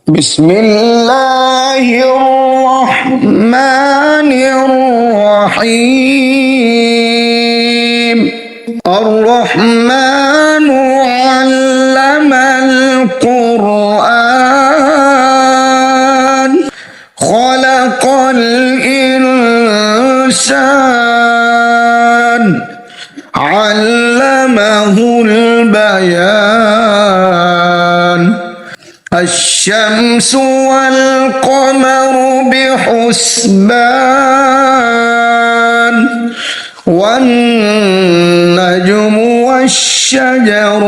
بسم الله الرحمن الرحيم الرحمن علم القرآن خلق الإنسان علمه البيان الشمس والقمر بحسبان والنجم والشجر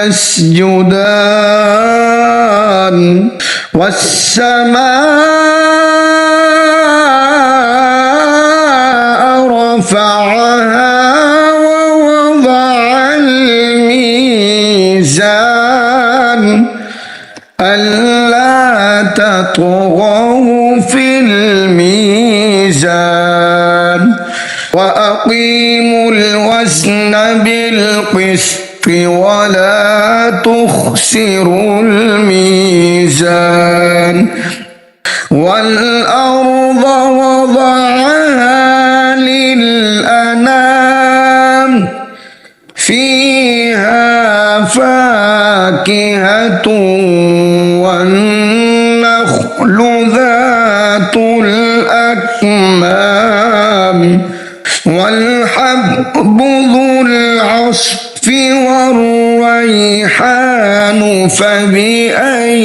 يسجدان والسماء رفعها ووضع الميزان ألا تطغوا في الميزان وأقيموا الوزن بالقسط ولا تخسروا الميزان والأرض وضعها للأنام فيها فاكهة والنخل ذات الأكمام والحب ذو العصف والريحان فبأي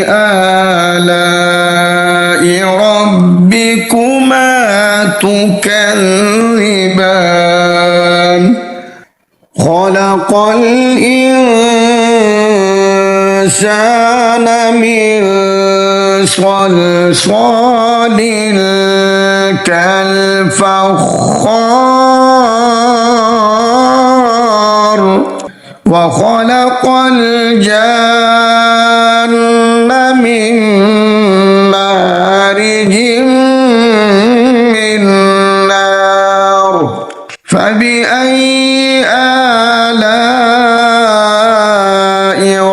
آلاء ربكما تكذبان خلق الإنسان من صلصال كالفخار وخلق الجن من مارج من نار فبأي آلاء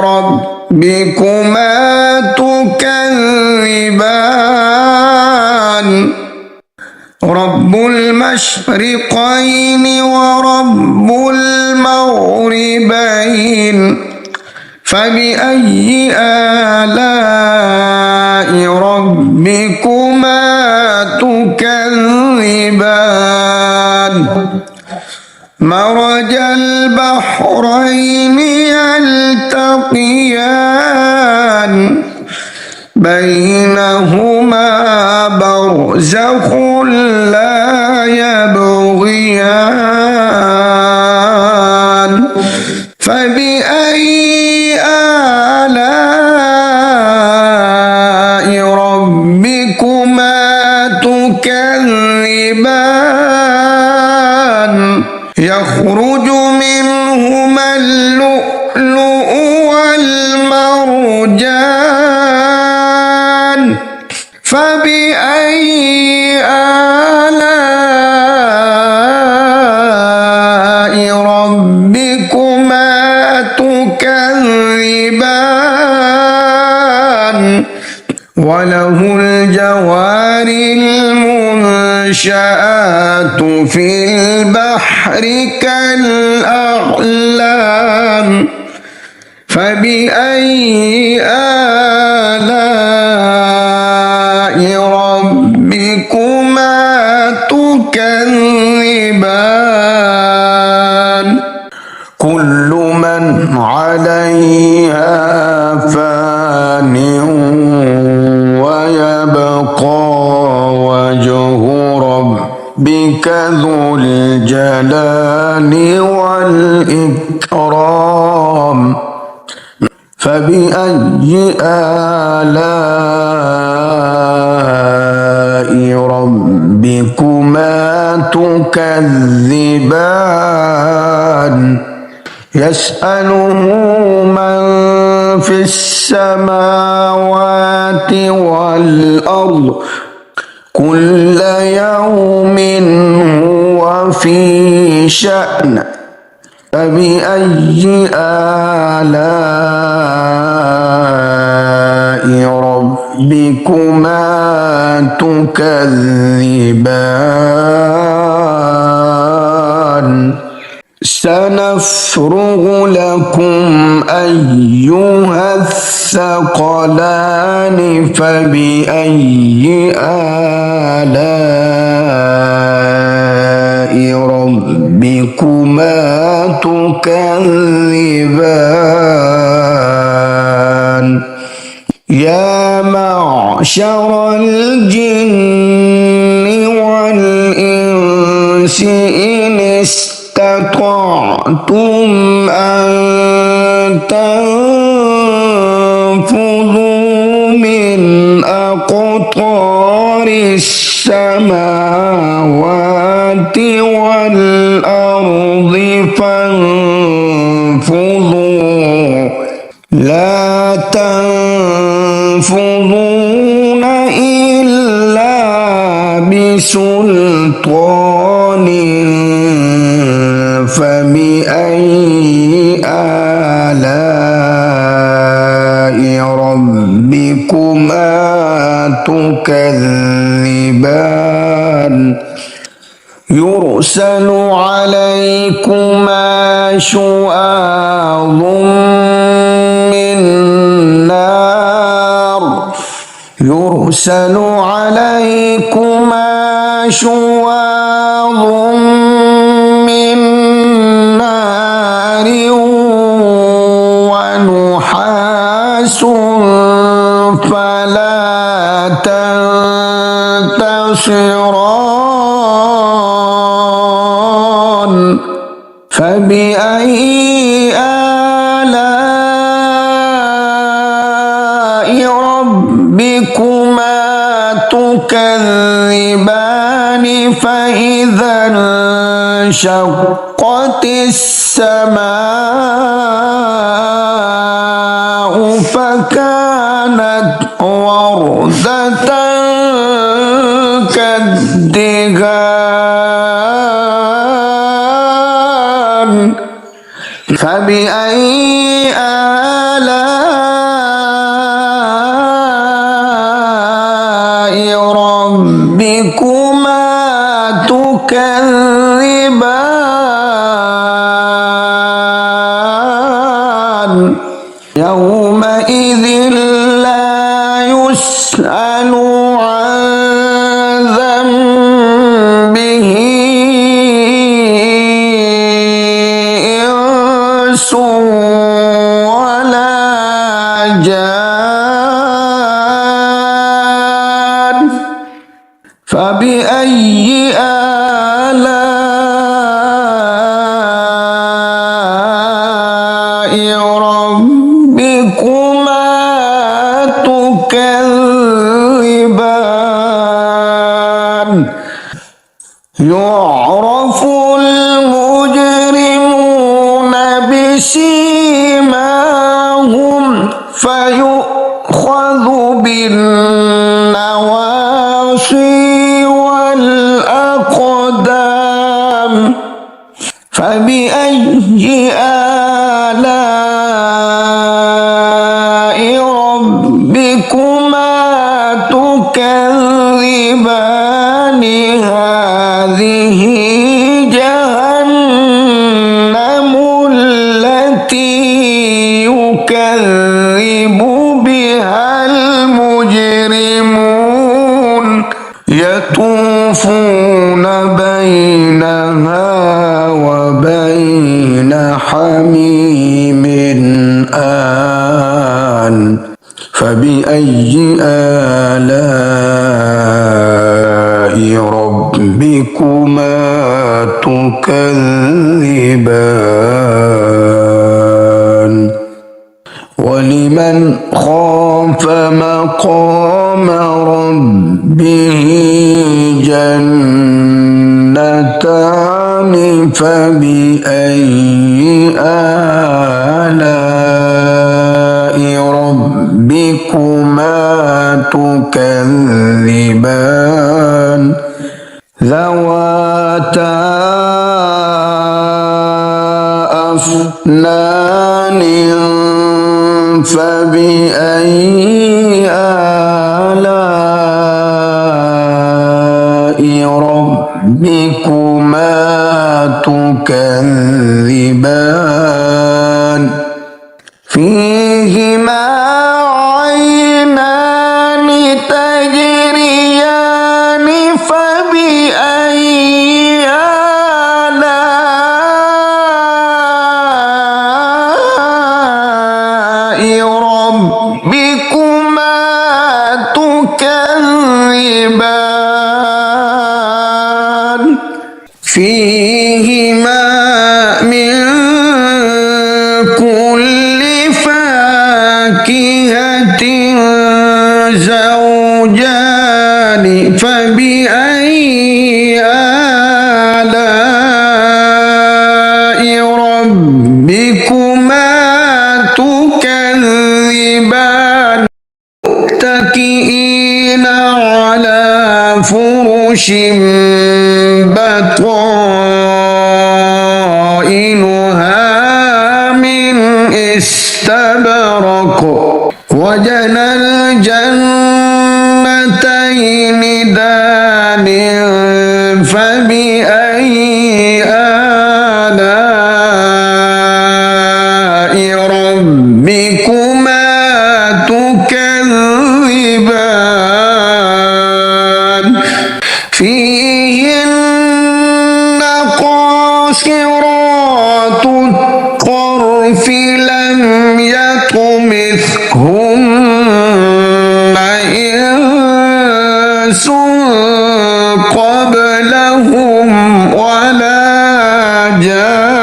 ربكما تكذبان رب المشرقين ورب المغربين فبأي آلاء ربكما تكذبان مرج البحرين يلتقيان بينهما برزخ لا يبغيان فبأي آلاء ربكما تكذبان يخرج منهما اللؤلؤ والمرجان فبأي آلاء ربكما تكذبان وله الجوار المنشآت في البحر كالأعلام فبأي آلاء ربكما تكذبان كل من عليها فان ويبقى وجه ربك ذو الجلال والإكرام فبأي آلاء ربكما تكذبان يسأله من في السماوات والأرض كل يوم هو في شأن فبأي آلاء ربكما تكذبان سنفرغ لكم أيها الثقلان فبأي آلاء ربكما تكذبان يا معشر الجن والإنس إن استطعتم أن تنفذوا من أقطار السماوات والأرض فانفذوا لا تنفذون إلا بسلطان فبأي آلاء ربكما تكذبان يرسل عليكما شواظ من نار يرسل عليكما شواظ من نار ونحاس فلا تنتصران فبأي آلاء ربكما تكذبان فإذا انشقت السماء فكانت وردة كالدهان فبأي آلاء ربكما تكذبان يومئذ لا يسأل عن ذنبه إنس ولا جان فبأي آلاء ربكما تكذبان يعرف المجرمون بسيماهم فيؤخذ بالنواصي والأقدام فبأي آلاء ربكما تكذبان هذه جهنم التي يكذب بها المجرمون يطوفون بينها وبين حميم آن فبأي آلاء ربكما تكذبان ولمن خاف مقام ربه جنتان فبأي آلاء ربكما تكذبان ذواتا أفنان فبأي ربكما تكذبان فيهما عينان تجريان فبأي آلاء ربكما تكذبان فيهما من كل فاكهة زوجان فبأي آلاء ربكما تكذبان متكئين على فرش بطائنها من استبرق وجنى الجنتين دان فبأي آلاء ربكما تكذبان فيهن قاصرات الطرف لم يطمثهن إنس قبلهم ولا جان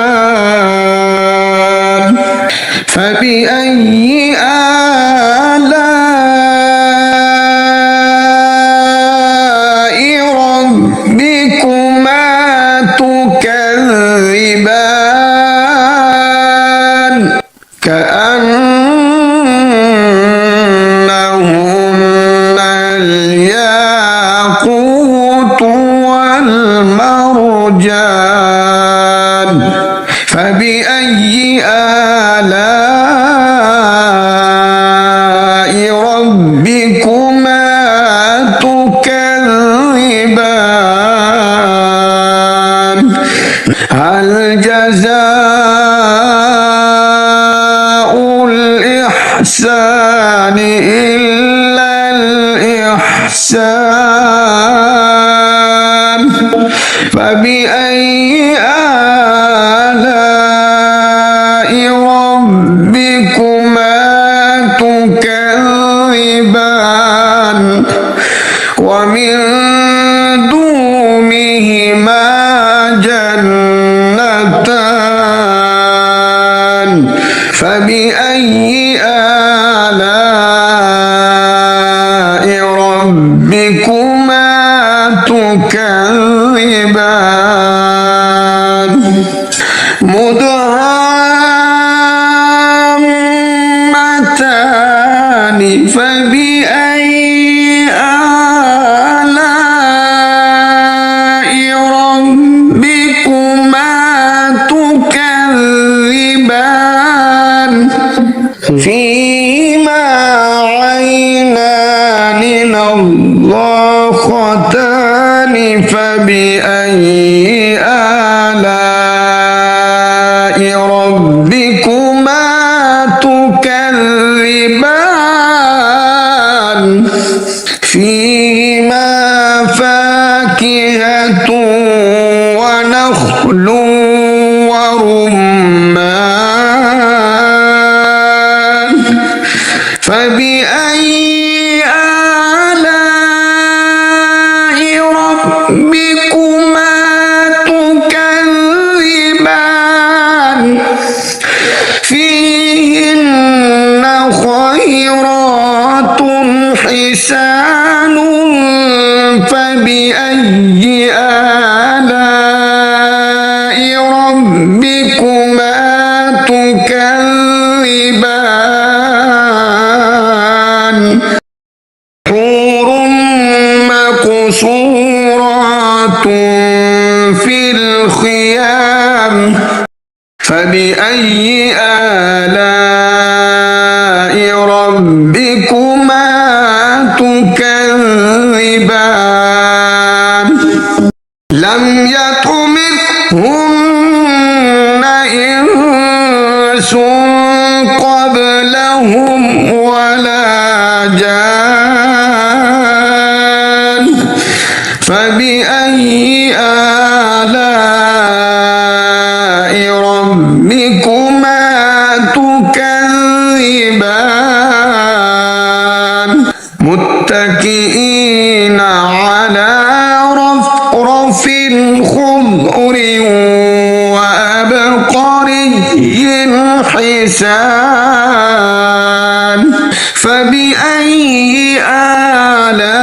فبأي آلاء ربكما تكذبان كأنهن الياقوت والمرجان فبأي آلاء ربكما تكذبان هل جزاء الإحسان إلا الإحسان فبأي آلاء ربكما تكذبان ومن دونهما جنتان فبأي آلاء ربكما تكذبان مدهامتان فبأي آلاء ربكما تكذبان فيهما عينان نضاختان فبأي آلاء ربكما تكذبان فيهما فاكهة ونخل ورمان فبأي آلاء ربكما تكذبان فيهن خيرات حسان فبأي آلاء ربكما تكذبان حور مقصورات في الخيام فبأي آلاء ربكما تكذبان لم هن إنس قبلهم ولا جان فبأي آلاء ربكما تكذبان متكئين على رفرف خضر وأبقري حسان فبأي آلاء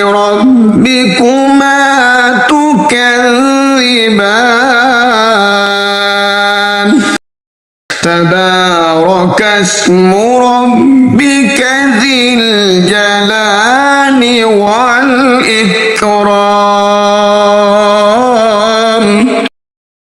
ربكما تكذبان تبارك اسم ربك ذي الجلال والإكرام